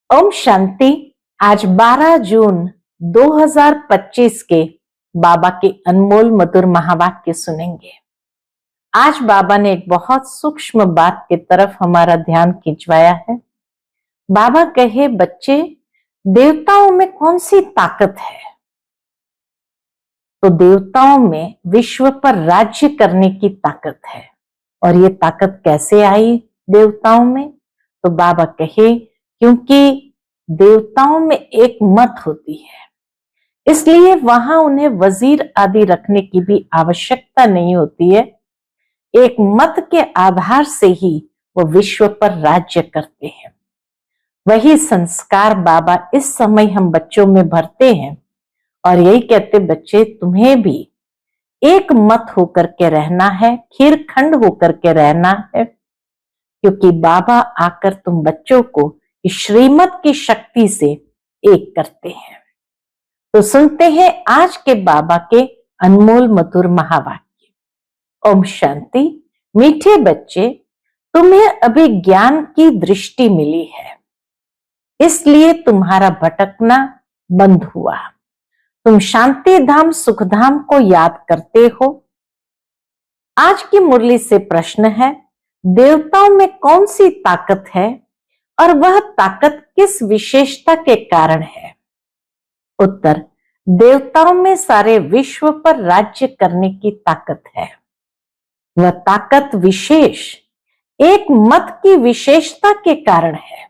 ओम शांति। आज 12 जून 2025 के बाबा के अनमोल मधुर महावाक्य सुनेंगे। आज बाबा ने एक बहुत सूक्ष्म बात की तरफ हमारा ध्यान खिंचवाया है। बाबा कहे, बच्चे, देवताओं में कौन सी ताकत है? तो देवताओं में विश्व पर राज्य करने की ताकत है। और ये ताकत कैसे आई देवताओं में? तो बाबा कहे, क्योंकि देवताओं में एक मत होती है, इसलिए वहां उन्हें वजीर आदि रखने की भी आवश्यकता नहीं होती है। एक मत के आधार से ही वो विश्व पर राज्य करते हैं। वही संस्कार बाबा इस समय हम बच्चों में भरते हैं और यही कहते, बच्चे, तुम्हें भी एक मत होकर के रहना है, खीरखंड होकर के रहना है, क्योंकि बाबा आकर तुम बच्चों को इस श्रीमत की शक्ति से एक करते हैं। तो सुनते हैं आज के बाबा के अनमोल मधुर महावाक्य। ओम शांति। मीठे बच्चे, तुम्हें अभी ज्ञान की दृष्टि मिली है, इसलिए तुम्हारा भटकना बंद हुआ। तुम शांति धाम सुख धाम को याद करते हो। आज की मुरली से प्रश्न है, देवताओं में कौन सी ताकत है और वह ताकत किस विशेषता के कारण है? उत्तर, देवताओं में सारे विश्व पर राज्य करने की ताकत है। वह ताकत विशेष एक मत की विशेषता के कारण है।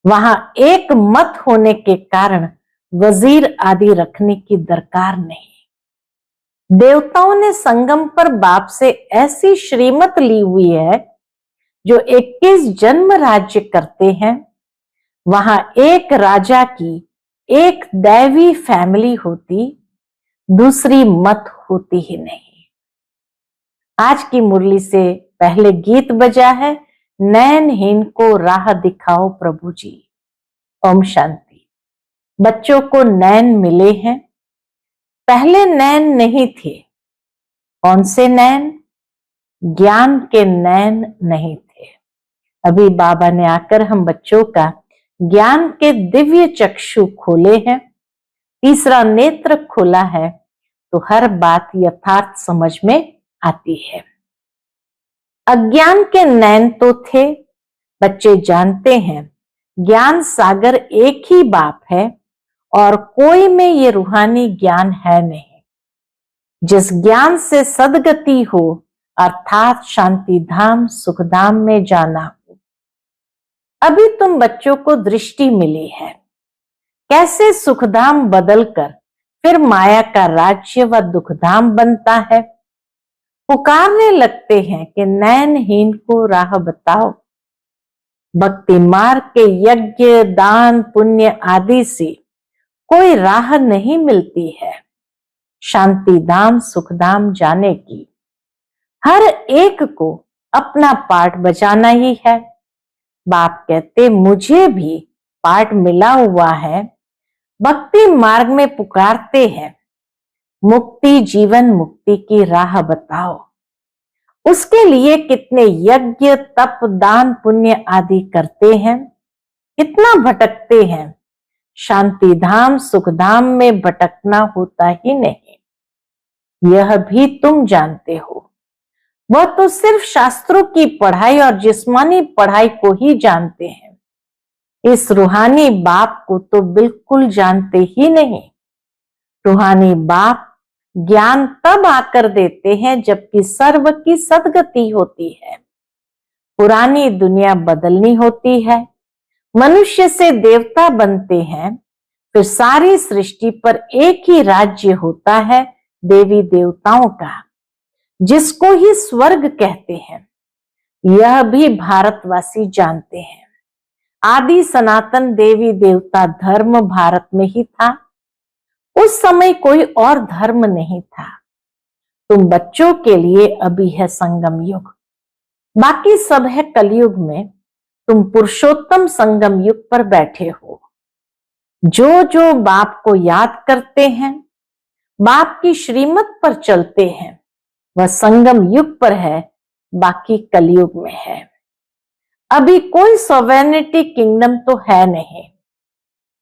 वहां एक मत होने के कारण वजीर आदि रखने की दरकार नहीं। देवताओं ने संगम पर बाप से ऐसी श्रीमत ली हुई है जो 21 जन्म राज्य करते हैं। वहां एक राजा की एक दैवी फैमिली होती, दूसरी मत होती ही नहीं। आज की मुरली से पहले गीत बजा है, नैनहीन को राह दिखाओ प्रभु जी। ओम शांति। बच्चों को नैन मिले हैं, पहले नैन नहीं थे। कौन से नैन? ज्ञान के नैन नहीं थे। अभी बाबा ने आकर हम बच्चों का ज्ञान के दिव्य चक्षु खोले हैं, तीसरा नेत्र खोला है, तो हर बात यथार्थ समझ में आती है। अज्ञान के नैन तो थे। बच्चे जानते हैं ज्ञान सागर एक ही बाप है और कोई में ये रूहानी ज्ञान है नहीं। जिस ज्ञान से सदगति हो अर्थात शांति धाम सुख धाम में जाना हो। अभी तुम बच्चों को दृष्टि मिली है, कैसे सुखधाम बदलकर फिर माया का राज्य व दुखधाम बनता है। पुकारने लगते हैं कि नैनहीन को राह बताओ। भक्ति मार्ग के यज्ञ दान पुण्य आदि से कोई राह नहीं मिलती है शांति धाम सुख धाम जाने की। हर एक को अपना पार्ट बजाना ही है। बाप कहते, मुझे भी पार्ट मिला हुआ है। भक्ति मार्ग में पुकारते हैं, मुक्ति जीवन मुक्ति की राह बताओ। उसके लिए कितने यज्ञ तप दान पुण्य आदि करते हैं, कितना भटकते हैं। शांति धाम सुख धाम में भटकना होता ही नहीं, यह भी तुम जानते हो। वह तो सिर्फ शास्त्रों की पढ़ाई और जिस्मानी पढ़ाई को ही जानते हैं। इस रूहानी बाप को तो बिल्कुल जानते ही नहीं। रूहानी बाप ज्ञान तब आकर देते हैं जबकि सर्व की सदगति होती है। पुरानी दुनिया बदलनी होती है, मनुष्य से देवता बनते हैं, फिर सारी सृष्टि पर एक ही राज्य होता है देवी देवताओं का, जिसको ही स्वर्ग कहते हैं। यह भी भारतवासी जानते हैं। आदि सनातन देवी देवता धर्म भारत में ही था। उस समय कोई और धर्म नहीं था। तुम बच्चों के लिए अभी है संगम युग, बाकी सब है कलयुग में। तुम पुरुषोत्तम संगम युग पर बैठे हो। जो जो बाप को याद करते हैं, बाप की श्रीमत पर चलते हैं, वह संगम युग पर है, बाकी कलयुग में है। अभी कोई सॉवरेनिटी किंगडम तो है नहीं,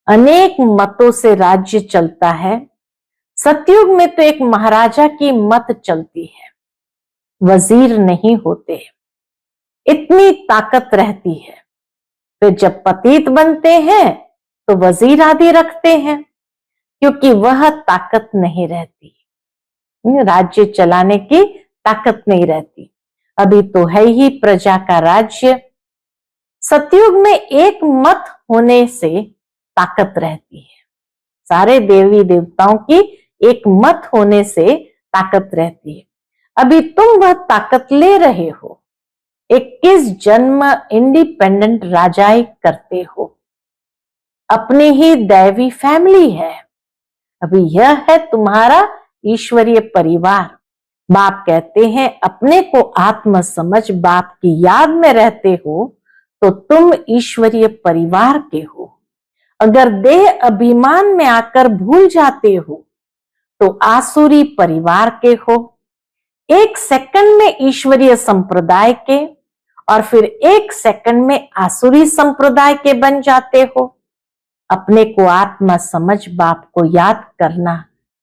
अनेक मतों से राज्य चलता है। सतयुग में तो एक महाराजा की मत चलती है, वजीर नहीं होते, इतनी ताकत रहती है। फिर जब पतित बनते हैं तो वजीर आदि रखते हैं, क्योंकि वह ताकत नहीं रहती, राज्य चलाने की ताकत नहीं रहती। अभी तो है ही प्रजा का राज्य। सतयुग में एक मत होने से ताकत रहती है, सारे देवी देवताओं की एक मत होने से ताकत रहती है। अभी तुम वह ताकत ले रहे हो, 21 जन्म इंडिपेंडेंट राजाई करते हो, अपनी ही दैवी फैमिली है। अभी यह है तुम्हारा ईश्वरीय परिवार। बाप कहते हैं अपने को आत्म समझ बाप की याद में रहते हो तो तुम ईश्वरीय परिवार के हो। अगर देह अभिमान में आकर भूल जाते हो तो आसुरी परिवार के हो। एक सेकंड में ईश्वरीय संप्रदाय के और फिर एक सेकंड में आसुरी संप्रदाय के बन जाते हो। अपने को आत्मा समझ बाप को याद करना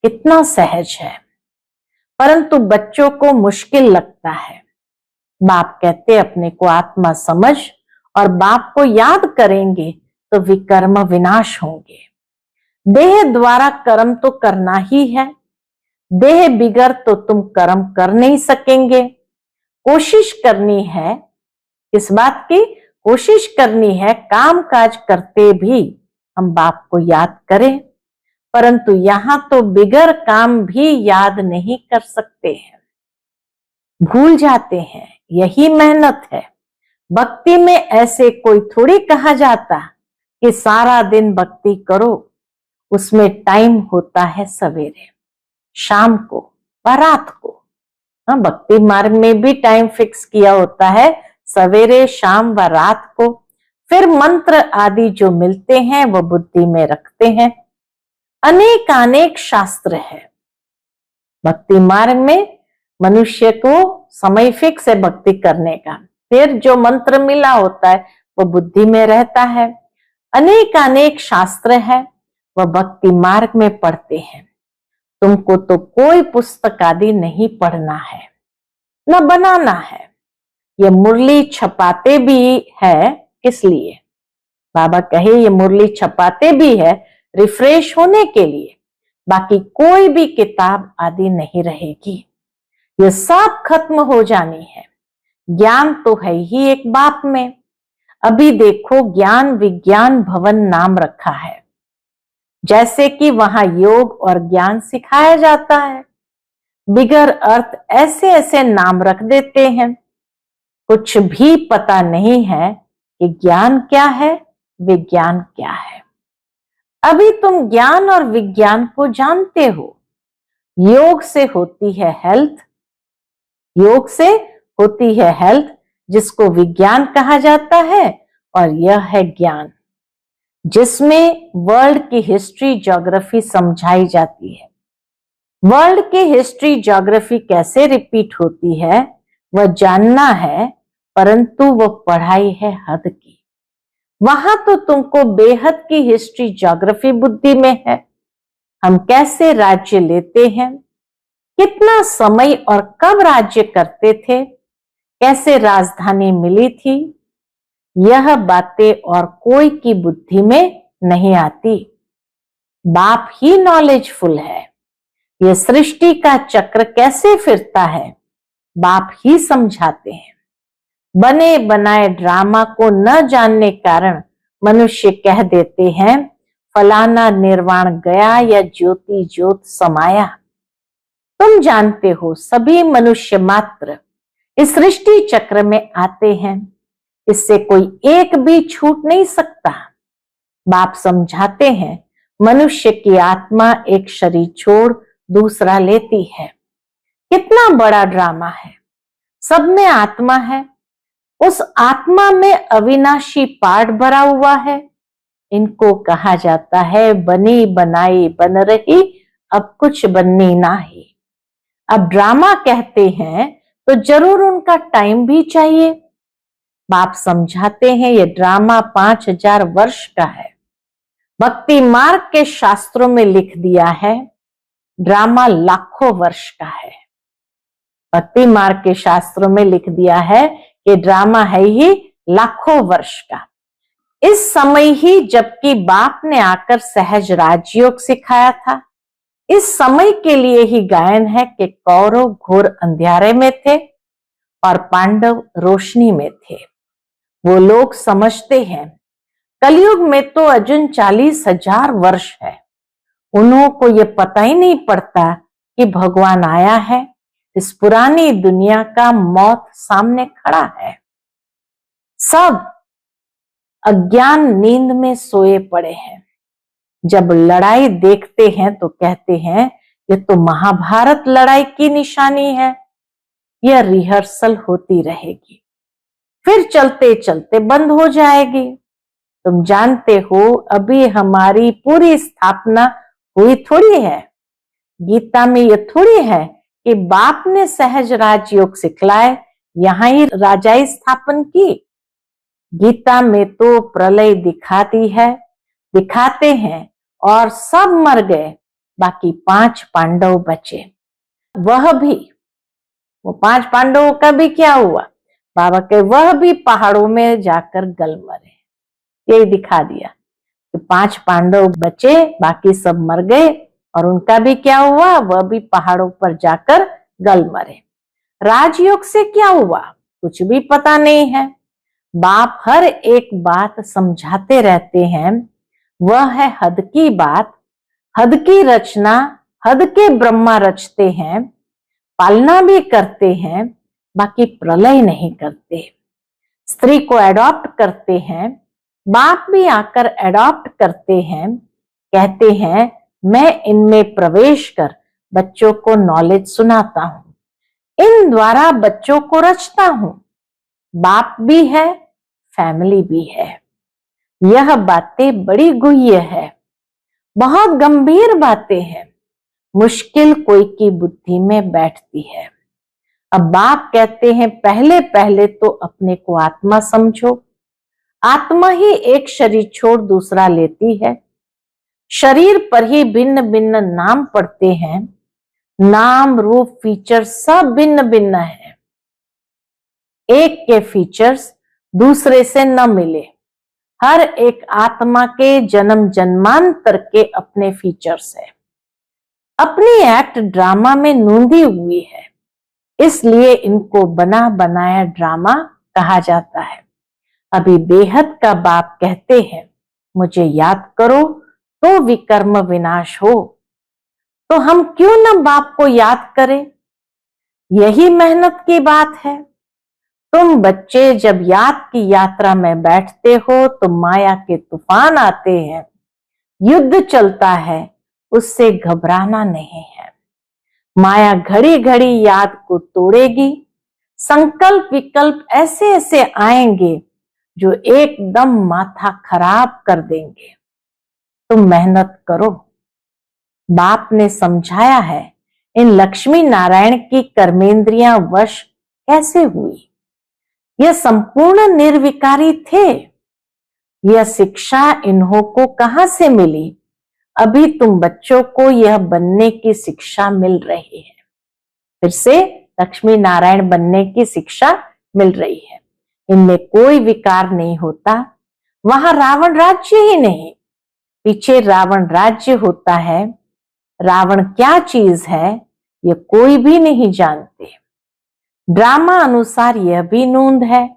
कितना सहज है, परंतु बच्चों को मुश्किल लगता है। बाप कहते अपने को आत्मा समझ और बाप को याद करेंगे तो विकर्म विनाश होंगे। देह द्वारा कर्म तो करना ही है, देह बिगर तो तुम कर्म कर नहीं सकेंगे। कोशिश करनी है, इस बात की कोशिश करनी है काम काज करते भी हम बाप को याद करें, परंतु यहां तो बिगर काम भी याद नहीं कर सकते हैं, भूल जाते हैं। यही मेहनत है। भक्ति में ऐसे कोई थोड़ी कहा जाता कि सारा दिन भक्ति करो, उसमें टाइम होता है सवेरे, शाम को व रात को। हाँ, भक्ति मार्ग में भी टाइम फिक्स किया होता है, सवेरे शाम व रात को। फिर मंत्र आदि जो मिलते हैं वो बुद्धि में रखते हैं। अनेक शास्त्र है भक्ति मार्ग में, मनुष्य को समय फिक्स है भक्ति करने का। फिर जो मंत्र मिला होता है वो बुद्धि में रहता है। अनेक शास्त्र है, वह भक्ति मार्ग में पढ़ते हैं। तुमको तो कोई पुस्तक आदि नहीं पढ़ना है, न बनाना है। ये मुरली छपाते भी है, किस लिए? बाबा कहे ये मुरली छपाते भी है रिफ्रेश होने के लिए, बाकी कोई भी किताब आदि नहीं रहेगी, ये सब खत्म हो जानी है। ज्ञान तो है ही एक बाप में। अभी देखो ज्ञान विज्ञान भवन नाम रखा है, जैसे कि वहां योग और ज्ञान सिखाया जाता है। बिगर अर्थ ऐसे ऐसे नाम रख देते हैं, कुछ भी पता नहीं है कि ज्ञान क्या है, विज्ञान क्या है। अभी तुम ज्ञान और विज्ञान को जानते हो। योग से होती है हेल्थ, योग से होती है हेल्थ, जिसको विज्ञान कहा जाता है, और यह है ज्ञान, जिसमें वर्ल्ड की हिस्ट्री ज्योग्राफी समझाई जाती है। वर्ल्ड की हिस्ट्री ज्योग्राफी कैसे रिपीट होती है वह जानना है, परंतु वो पढ़ाई है हद की। वहां तो तुमको बेहद की हिस्ट्री ज्योग्राफी बुद्धि में है। हम कैसे राज्य लेते हैं, कितना समय और कब राज्य करते थे, कैसे राजधानी मिली थी, यह बातें और कोई की बुद्धि में नहीं आती। बाप ही नॉलेजफुल है। यह सृष्टि का चक्र कैसे फिरता है बाप ही समझाते हैं। बने बनाए ड्रामा को न जानने कारण मनुष्य कह देते हैं फलाना निर्वाण गया या ज्योति ज्योत समाया। तुम जानते हो सभी मनुष्य मात्र इस सृष्टि चक्र में आते हैं, इससे कोई एक भी छूट नहीं सकता। बाप समझाते हैं मनुष्य की आत्मा एक शरीर छोड़ दूसरा लेती है। कितना बड़ा ड्रामा है, सब में आत्मा है, उस आत्मा में अविनाशी पार्ट भरा हुआ है। इनको कहा जाता है बनी बनाई बन रही, अब कुछ बननी नाही। अब ड्रामा कहते हैं तो जरूर उनका टाइम भी चाहिए। बाप समझाते हैं ये ड्रामा 5000 वर्ष का है। भक्ति मार्ग के शास्त्रों में लिख दिया है ड्रामा लाखों वर्ष का है। भक्ति मार्ग के शास्त्रों में लिख दिया है कि ड्रामा है ही लाखों वर्ष का। इस समय ही जबकि बाप ने आकर सहज राजयोग सिखाया था, इस समय के लिए ही गायन है कि कौरव घोर अंधियारे में थे और पांडव रोशनी में थे। वो लोग समझते हैं कलयुग में तो अर्जुन 40,000 वर्ष है, उन्हों को ये पता ही नहीं पड़ता कि भगवान आया है। इस पुरानी दुनिया का मौत सामने खड़ा है। सब अज्ञान नींद में सोए पड़े हैं। जब लड़ाई देखते हैं तो कहते हैं ये तो महाभारत लड़ाई की निशानी है, यह रिहर्सल होती रहेगी, फिर चलते चलते बंद हो जाएगी। तुम जानते हो अभी हमारी पूरी स्थापना हुई थोड़ी है। गीता में ये थोड़ी है कि बाप ने सहज राजयोग सिखलाए, यहां ही राजाई स्थापन की। गीता में तो प्रलय दिखाती है, दिखाते हैं और सब मर गए, बाकी 5 पांडव बचे। वह भी, वो 5 पांडवों का भी क्या हुआ? बाबा के वह भी पहाड़ों में जाकर गल मरे। यही दिखा दिया कि 5 पांडव बचे, बाकी सब मर गए और उनका भी क्या हुआ? वह भी पहाड़ों पर जाकर गल मरे। राजयोग से क्या हुआ? कुछ भी पता नहीं है। बाप हर एक बात समझाते रहते हैं, वह है हद की बात। हद की रचना हद के ब्रह्मा रचते हैं, पालना भी करते हैं, बाकी प्रलय नहीं करते। स्त्री को एडॉप्ट करते हैं, बाप भी आकर एडॉप्ट करते हैं, कहते हैं मैं इनमें प्रवेश कर बच्चों को नॉलेज सुनाता हूं, इन द्वारा बच्चों को रचता हूं। बाप भी है, फैमिली भी है। यह बातें बड़ी गुह्य है, बहुत गंभीर बातें हैं, मुश्किल कोई की बुद्धि में बैठती है। अब बाप कहते हैं पहले पहले तो अपने को आत्मा समझो। आत्मा ही एक शरीर छोड़ दूसरा लेती है। शरीर पर ही भिन्न भिन्न नाम पड़ते हैं, नाम रूप फीचर सब भिन्न भिन्न है। एक के फीचर्स दूसरे से न मिले। हर एक आत्मा के जन्म जन्मांतर के अपने फीचर्स है। अपनी एक्ट ड्रामा में नूंदी हुई है, इसलिए इनको बना बनाया ड्रामा कहा जाता है। अभी बेहद का बाप कहते हैं मुझे याद करो तो विकर्म विनाश हो। तो हम क्यों न बाप को याद करें? यही मेहनत की बात है। तुम बच्चे जब याद की यात्रा में बैठते हो तो माया के तूफान आते हैं, युद्ध चलता है, उससे घबराना नहीं है। माया घड़ी घड़ी याद को तोड़ेगी। संकल्प विकल्प ऐसे ऐसे आएंगे जो एकदम माथा खराब कर देंगे। तुम मेहनत करो। बाप ने समझाया है इन लक्ष्मी नारायण की कर्मेंद्रियां वश कैसे हुई। यह संपूर्ण निर्विकारी थे। यह शिक्षा इन्हों को कहां से मिली? अभी तुम बच्चों को यह बनने की शिक्षा मिल रही है। फिर से लक्ष्मी नारायण बनने की शिक्षा मिल रही है। इनमें कोई विकार नहीं होता। वहां रावण राज्य ही नहीं, पीछे रावण राज्य होता है। रावण क्या चीज है ये कोई भी नहीं जानते। ड्रामा अनुसार यह भी नूंद है।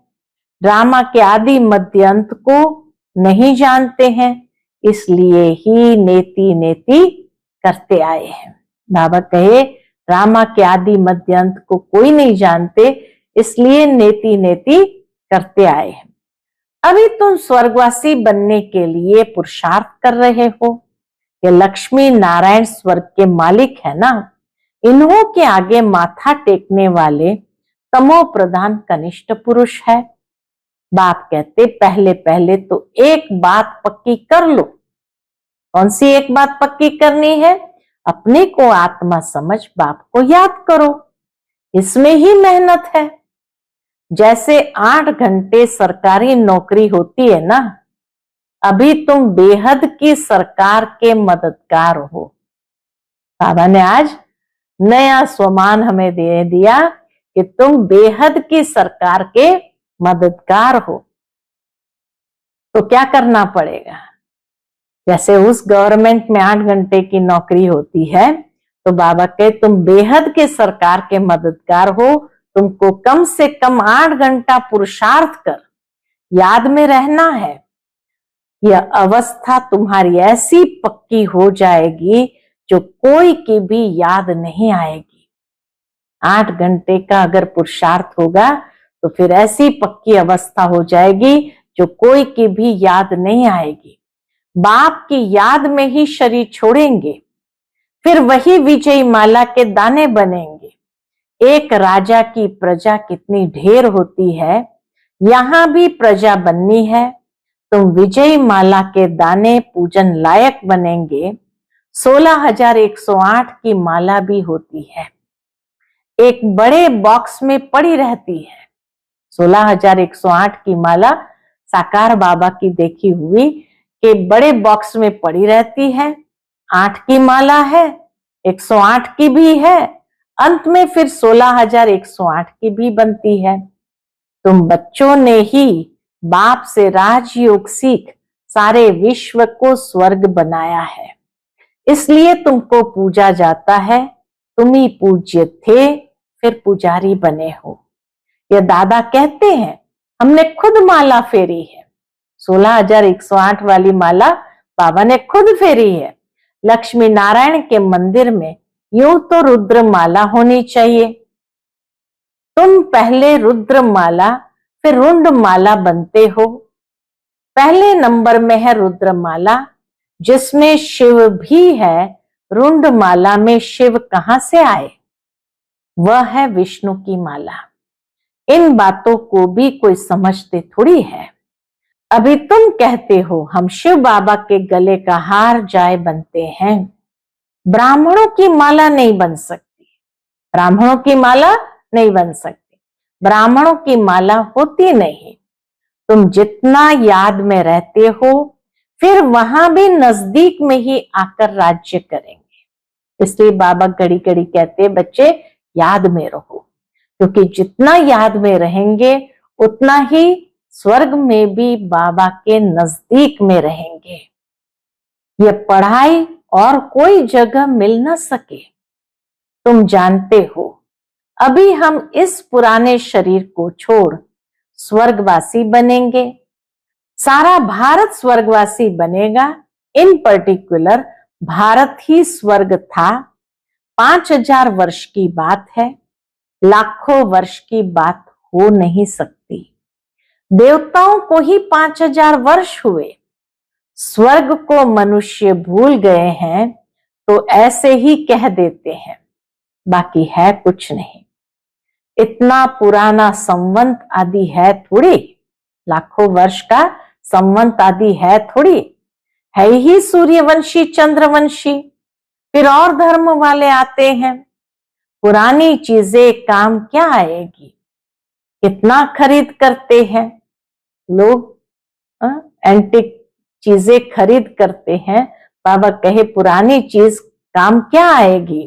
ड्रामा के आदि मध्य अंत को नहीं जानते हैं, इसलिए ही नेति नेति करते आए हैं। बाबा कहे ड्रामा के आदि मध्य अंत को कोई नहीं जानते, इसलिए नेति नेति करते आए हैं। अभी तुम स्वर्गवासी बनने के लिए पुरुषार्थ कर रहे हो। ये लक्ष्मी नारायण स्वर्ग के मालिक है ना, इन्हों के आगे माथा टेकने वाले तमो प्रधान कनिष्ठ पुरुष है। बाप कहते पहले पहले तो एक बात पक्की कर लो। कौन सी एक बात पक्की करनी है? अपने को आत्मा समझ बाप को याद करो। इसमें ही मेहनत है। जैसे 8 घंटे सरकारी नौकरी होती है ना, अभी तुम बेहद की सरकार के मददगार हो। बाबा ने आज नया स्वमान हमें दे दिया कि तुम बेहद की सरकार के मददगार हो। तो क्या करना पड़ेगा? जैसे उस गवर्नमेंट में 8 घंटे की नौकरी होती है, तो बाबा कहे तुम बेहद के सरकार के मददगार हो, तुमको कम से कम 8 घंटा पुरुषार्थ कर याद में रहना है। यह अवस्था तुम्हारी ऐसी पक्की हो जाएगी जो कोई की भी याद नहीं आएगी। 8 घंटे का अगर पुरुषार्थ होगा तो फिर ऐसी पक्की अवस्था हो जाएगी जो कोई की भी याद नहीं आएगी। बाप की याद में ही शरीर छोड़ेंगे, फिर वही विजयी माला के दाने बनेंगे। एक राजा की प्रजा कितनी ढेर होती है, यहां भी प्रजा बननी है। तुम विजयी माला के दाने पूजन लायक बनेंगे। 16,108 की माला भी होती है, एक बड़े बॉक्स में पड़ी रहती है। 16,108 की माला साकार बाबा की देखी हुई कि बड़े बॉक्स में पड़ी रहती है। 8 की माला है, 108 की भी है, अंत में फिर 16,108 की भी बनती है। तुम बच्चों ने ही बाप से राजयोग सीख सारे विश्व को स्वर्ग बनाया है, इसलिए तुमको पूजा जाता है। तुम ही पूज्य थे, फिर पुजारी बने हो। ये दादा कहते हैं, हमने खुद माला फेरी है। 16,108 वाली माला बाबा ने खुद फेरी है। लक्ष्मी नारायण के मंदिर में यूं तो रुद्र माला होनी चाहिए। तुम पहले रुद्र माला फिर रुंड माला बनते हो। पहले नंबर में है रुद्र माला, जिसमें शिव भी है। रुंड माला में शिव कहां से आए? वह है विष्णु की माला। इन बातों को भी कोई समझते थोड़ी है। अभी तुम कहते हो हम शिव बाबा के गले का हार जाए बनते हैं। ब्राह्मणों की माला नहीं बन सकती, ब्राह्मणों की माला नहीं बन सकती, ब्राह्मणों की माला होती नहीं। तुम जितना याद में रहते हो, फिर वहां भी नजदीक में ही आकर राज्य करेंगे। इसलिए बाबा घड़ी घड़ी कहते बच्चे याद में रहो, क्योंकि जितना याद में रहेंगे उतना ही स्वर्ग में भी बाबा के नजदीक में रहेंगे। यह पढ़ाई और कोई जगह मिल न सके। तुम जानते हो, अभी हम इस पुराने शरीर को छोड़ स्वर्गवासी बनेंगे। सारा भारत स्वर्गवासी बनेगा। इन पर्टिकुलर भारत ही स्वर्ग था। 5,000 वर्ष की बात है, लाखों वर्ष की बात हो नहीं सकती। देवताओं को ही 5,000 वर्ष हुए। स्वर्ग को मनुष्य भूल गए हैं तो ऐसे ही कह देते हैं, बाकी है कुछ नहीं। इतना पुराना संवंत आदि है थोड़ी, लाखों वर्ष का संवंत आदि है थोड़ी, है ही सूर्यवंशी चंद्रवंशी। फिर और धर्म वाले आते हैं। पुरानी चीजें काम क्या आएगी? कितना खरीद करते हैं लोग, एंटिक चीजें खरीद करते हैं। बाबा कहे पुरानी चीज काम क्या आएगी?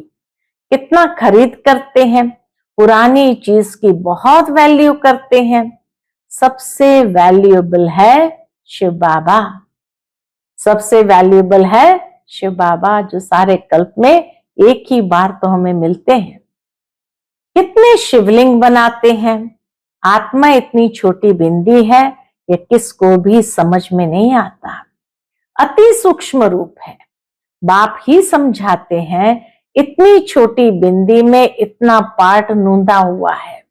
कितना खरीद करते हैं, पुरानी चीज की बहुत वैल्यू करते हैं। सबसे वैल्यूएबल है शिव बाबा, सबसे वैल्यूएबल है शिव बाबा, जो सारे कल्प में एक ही बार तो हमें मिलते हैं। कितने शिवलिंग बनाते हैं। आत्मा इतनी छोटी बिंदी है, ये किसको भी समझ में नहीं आता। अति सूक्ष्म रूप है। बाप ही समझाते हैं, इतनी छोटी बिंदी में इतना पार्ट नूंदा हुआ है।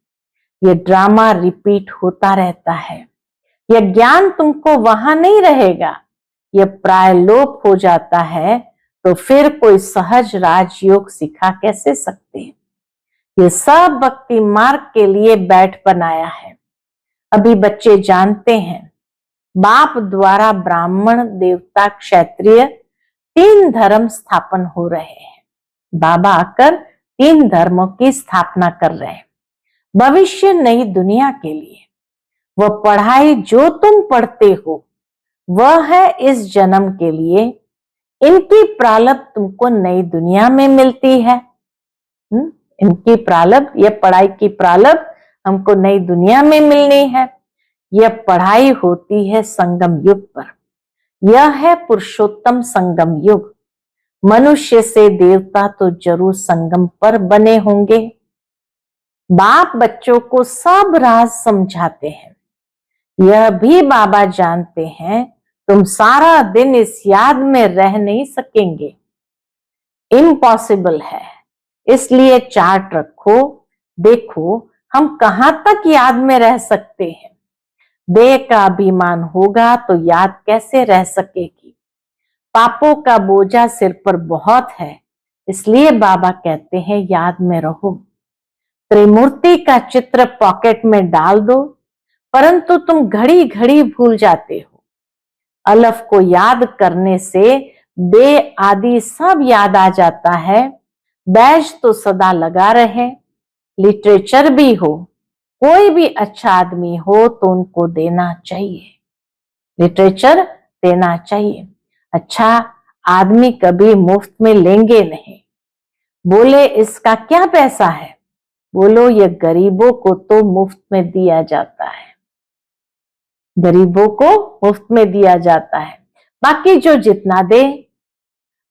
ये ड्रामा रिपीट होता रहता है। यह ज्ञान तुमको वहां नहीं रहेगा, यह प्रायलोप हो जाता है। तो फिर कोई सहज राजयोग सिखा कैसे सकते हैं? ये सब भक्ति मार्ग के लिए बैठ बनाया है। अभी बच्चे जानते हैं, बाप द्वारा ब्राह्मण देवता क्षत्रिय 3 धर्म स्थापन हो रहे हैं। बाबा आकर 3 धर्मों की स्थापना कर रहे हैं। भविष्य नई दुनिया के लिए। वह पढ़ाई जो तुम पढ़ते हो वह है इस जन्म के लिए। इनकी प्रारब्ध तुमको नई दुनिया में मिलती है। इनकी प्रारब्ध, यह पढ़ाई की प्रारब्ध हमको नई दुनिया में मिलनी है। यह पढ़ाई होती है संगम युग पर। यह है पुरुषोत्तम संगम युग। मनुष्य से देवता तो जरूर संगम पर बने होंगे। बाप बच्चों को सब राज समझाते हैं। यह भी बाबा जानते हैं तुम सारा दिन इस याद में रह नहीं सकेंगे, इम्पॉसिबल है। इसलिए चार्ट रखो, देखो हम कहां तक याद में रह सकते हैं। देह का अभिमान होगा तो याद कैसे रह सकेगी। पापों का बोझा सिर पर बहुत है, इसलिए बाबा कहते हैं याद में रहो। त्रिमूर्ति का चित्र पॉकेट में डाल दो, परंतु तुम घड़ी घड़ी भूल जाते हो। अलफ को याद करने से बे आदि सब याद आ जाता है। बैज तो सदा लगा रहे। लिटरेचर भी हो, कोई भी अच्छा आदमी हो तो उनको देना चाहिए, लिटरेचर देना चाहिए। अच्छा आदमी कभी मुफ्त में लेंगे नहीं। बोले इसका क्या पैसा है, बोलो ये गरीबों को तो मुफ्त में दिया जाता है, गरीबों को मुफ्त में दिया जाता है। बाकी जो जितना दे,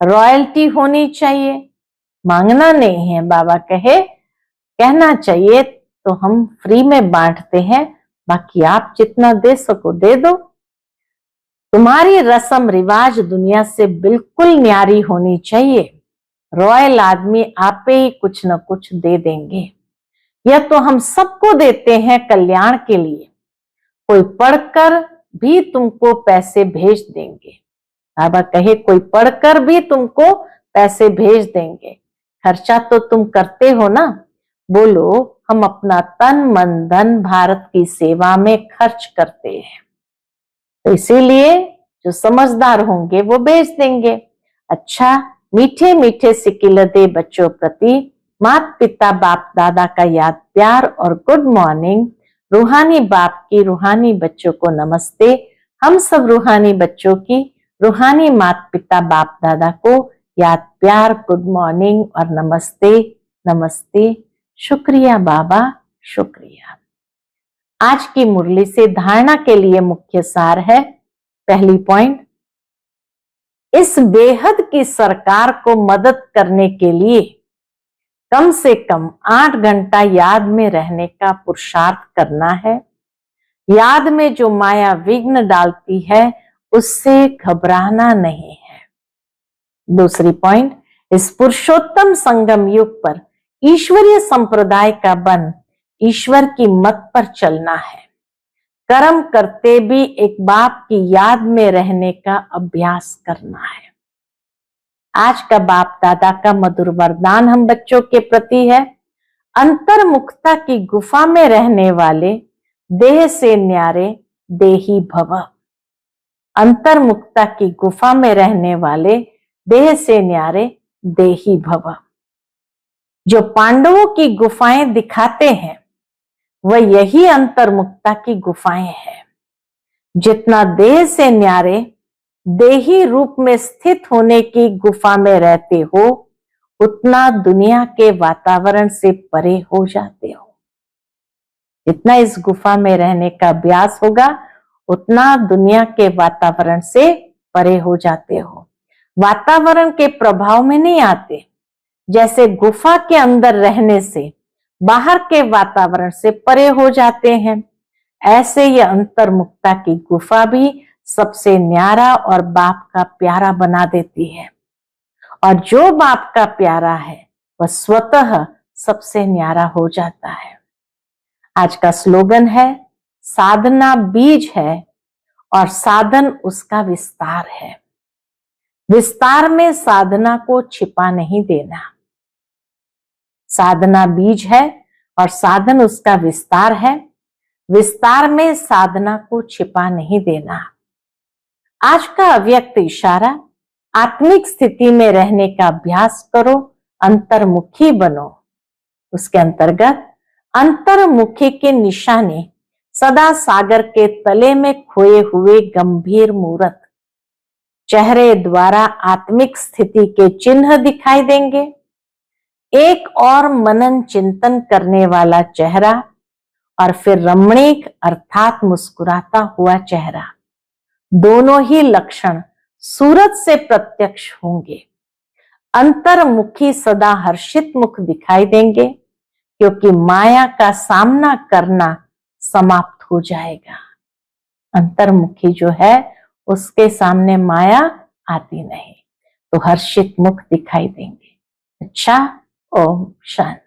रॉयल्टी होनी चाहिए, मांगना नहीं है। बाबा कहना चाहिए तो हम फ्री में बांटते हैं, बाकी आप जितना दे सको दे दो। तुम्हारी रस्म रिवाज दुनिया से बिल्कुल न्यारी होनी चाहिए। रॉयल आदमी आप ही कुछ न कुछ दे देंगे। यह तो हम सबको देते हैं कल्याण के लिए। कोई पढ़कर भी तुमको पैसे भेज देंगे। बाबा कहे कोई पढ़कर भी तुमको पैसे भेज देंगे। खर्चा तो तुम करते हो ना। बोलो हम अपना तन मन धन भारत की सेवा में खर्च करते हैं, तो इसीलिए जो समझदार होंगे वो भेज देंगे। अच्छा मीठे मीठे सिकिलते बच्चों प्रति माता पिता बाप दादा का याद प्यार और गुड मॉर्निंग। रूहानी बाप की रूहानी बच्चों को नमस्ते। हम सब रूहानी बच्चों की रूहानी माता पिता बाप दादा को याद प्यार गुड मॉर्निंग और नमस्ते नमस्ते। शुक्रिया बाबा, शुक्रिया। आज की मुरली से धारणा के लिए मुख्य सार है। पहली पॉइंट, इस बेहद की सरकार को मदद करने के लिए कम से कम 8 घंटा याद में रहने का पुरुषार्थ करना है। याद में जो माया विघ्न डालती है उससे घबराना नहीं है। दूसरी पॉइंट, इस पुरुषोत्तम संगम युग पर ईश्वरीय संप्रदाय का बन ईश्वर की मत पर चलना है। कर्म करते भी एक बाप की याद में रहने का अभ्यास करना है। आज का बाप दादा का मधुर वरदान हम बच्चों के प्रति है। अंतर्मुखता की गुफा में रहने वाले देह से न्यारे देही भव। अंतर्मुखता की गुफा में रहने वाले देह से न्यारे देही भव। जो पांडवों की गुफाएं दिखाते हैं वह यही अंतर्मुखता की गुफाएं हैं। जितना देह से न्यारे देही रूप में स्थित होने की गुफा में रहते हो उतना दुनिया के वातावरण से परे हो जाते हो। जितना इस गुफा में रहने का अभ्यास होगा उतना दुनिया के वातावरण से परे हो जाते हो। वातावरण के प्रभाव में नहीं आते। जैसे गुफा के अंदर रहने से बाहर के वातावरण से परे हो जाते हैं, ऐसे ये अंतर्मुखता की गुफा भी सबसे न्यारा और बाप का प्यारा बना देती है। और जो बाप का प्यारा है वह स्वतः सबसे न्यारा हो जाता है। आज का स्लोगन है, साधना बीज है और साधन उसका विस्तार है। विस्तार में साधना को छिपा नहीं देना। साधना बीज है और साधन उसका विस्तार है। विस्तार में साधना को छिपा नहीं देना। आज का अव्यक्त इशारा, आत्मिक स्थिति में रहने का अभ्यास करो, अंतर्मुखी बनो। उसके अंतर्गत अंतर्मुखी के निशाने सदा सागर के तले में खोए हुए गंभीर मूर्त, चेहरे द्वारा आत्मिक स्थिति के चिन्ह दिखाई देंगे। एक और मनन चिंतन करने वाला चेहरा और फिर रमणीक अर्थात मुस्कुराता हुआ चेहरा, दोनों ही लक्षण सूरत से प्रत्यक्ष होंगे। अंतर्मुखी सदा हर्षित मुख दिखाई देंगे क्योंकि माया का सामना करना समाप्त हो जाएगा। अंतर्मुखी जो है उसके सामने माया आती नहीं, तो हर्षित मुख दिखाई देंगे। अच्छा, ओम शांति।